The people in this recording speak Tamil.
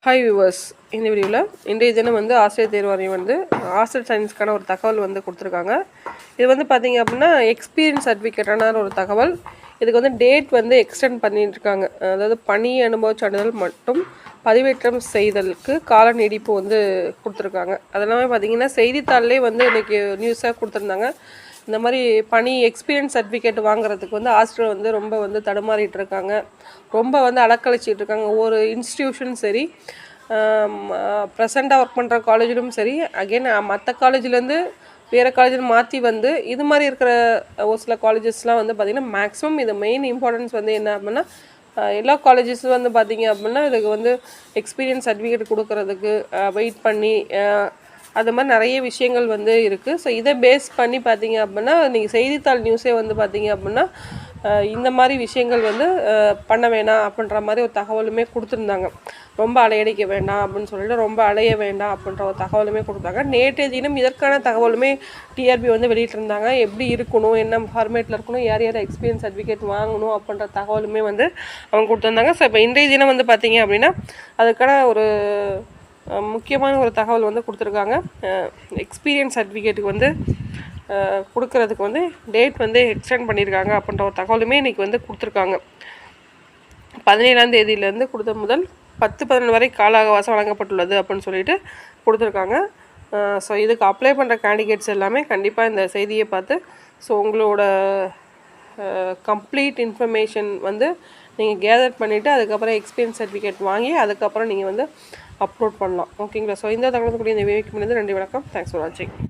ஹாய் வியூவர்ஸ், இந்த வீடியோவில் இன்றைய தினம் ஆசிரியர் தேர்வாணையம் ஆர்ட்ஸ் அண்ட் சயின்ஸ்க்கான ஒரு தகவல் கொடுத்துருக்காங்க. இது பார்த்தீங்க அப்படின்னா எக்ஸ்பீரியன்ஸ் சர்டிஃபிகேட்டான ஒரு தகவல். இதுக்கு டேட் எக்ஸ்டெண்ட் பண்ணிட்டுருக்காங்க. அதாவது பணி அனுபவ சான்றிதழ் மட்டும் பதிவேற்றம் செய்தலுக்கு கால நீடிப்பு கொடுத்துருக்காங்க. அதெல்லாமே பார்த்தீங்கன்னா செய்தித்தாள்லேயே இன்றைக்கி நியூஸாக கொடுத்துருந்தாங்க. இந்த மாதிரி பணி எக்ஸ்பீரியன்ஸ் சர்டிஃபிகேட் வாங்குறதுக்கு ஆசிரியர் ரொம்ப தடுமாறிட்டு இருக்காங்க. ரொம்ப அலக்கழிச்சிட்டு இருக்காங்க. ஒவ்வொரு இன்ஸ்டியூஷன் சரி, ப்ரெசண்ட்டாக ஒர்க் பண்ணுற காலேஜிலும் சரி, அகெயின் மற்ற காலேஜ்லேருந்து வேறு காலேஜில் மாற்றி இது மாதிரி இருக்கிற ஒரு சில காலேஜஸ்லாம் பார்த்திங்கன்னா மேக்ஸிமம் இது மெயின் இம்பார்ட்டன்ஸ் என்ன அப்படின்னா எல்லா காலேஜஸும் பார்த்திங்க அப்படின்னா இதுக்கு எக்ஸ்பீரியன்ஸ் சர்டிஃபிகேட் கொடுக்கறதுக்கு வெயிட் பண்ணி அது மாதிரி நிறைய விஷயங்கள் இருக்குது. ஸோ இதை பேஸ் பண்ணி பார்த்தீங்க அப்படின்னா நீங்கள் செய்தித்தாள் நியூஸே பார்த்தீங்க அப்படின்னா இந்த மாதிரி விஷயங்கள் பண்ண வேணாம் அப்படின்ற மாதிரி ஒரு தகவலுமே கொடுத்துருந்தாங்க. ரொம்ப அலையடிக்க வேண்டாம் அப்படின்னு சொல்லிட்டு ரொம்ப அலைய வேண்டாம் அப்படின்ற ஒரு தகவலுமே கொடுத்தாங்க. நேற்றைய தினம் இதற்கான தகவலுமே டிஆர்பி வெளியிட்டிருந்தாங்க. எப்படி இருக்கணும், என்ன ஃபார்மேட்டில் இருக்கணும், யார் யார் எக்ஸ்பீரியன்ஸ் சர்டிஃபிகேட் வாங்கணும் அப்படின்ற தகவலுமே அவங்க கொடுத்துருந்தாங்க. ஸோ இப்போ இன்றைய தினம் பார்த்தீங்க அப்படின்னா அதுக்கான ஒரு முக்கியமான ஒரு தகவல் கொடுத்துருக்காங்க. எக்ஸ்பீரியன்ஸ் சர்டிஃபிகேட்டுக்கு கொடுக்கறதுக்கு டேட் எக்ஸ்டெண்ட் பண்ணியிருக்காங்க அப்படின்ற ஒரு தகவலுமே இன்றைக்கி கொடுத்துருக்காங்க. 17ஆம் தேதியிலேருந்து கொடுத்த முதல் 10-11 வரை கால அவகாசம் வழங்கப்பட்டுள்ளது அப்படின்னு சொல்லிட்டு கொடுத்துருக்காங்க. ஸோ இதுக்கு அப்ளை பண்ணுற கேண்டிடேட்ஸ் எல்லாமே கண்டிப்பாக இந்த செய்தியை பார்த்து ஸோ உங்களோட கம்ப்ளீட் இன்ஃபர்மேஷன் நீங்கள் கேதர் பண்ணிவிட்டு அதுக்கப்புறம் எக்ஸ்பீரியன்ஸ் சர்டிஃபிகேட் வாங்கி அதுக்கப்புறம் நீங்கள் அப்லோட் பண்ணலாம். ஓகேங்களா? ஸோ இந்த தகவல் கூடிய இந்த வீடியோக்கு நன்றி, வணக்கம். தேங்க்ஸ் ஃபார் வாட்சிங்.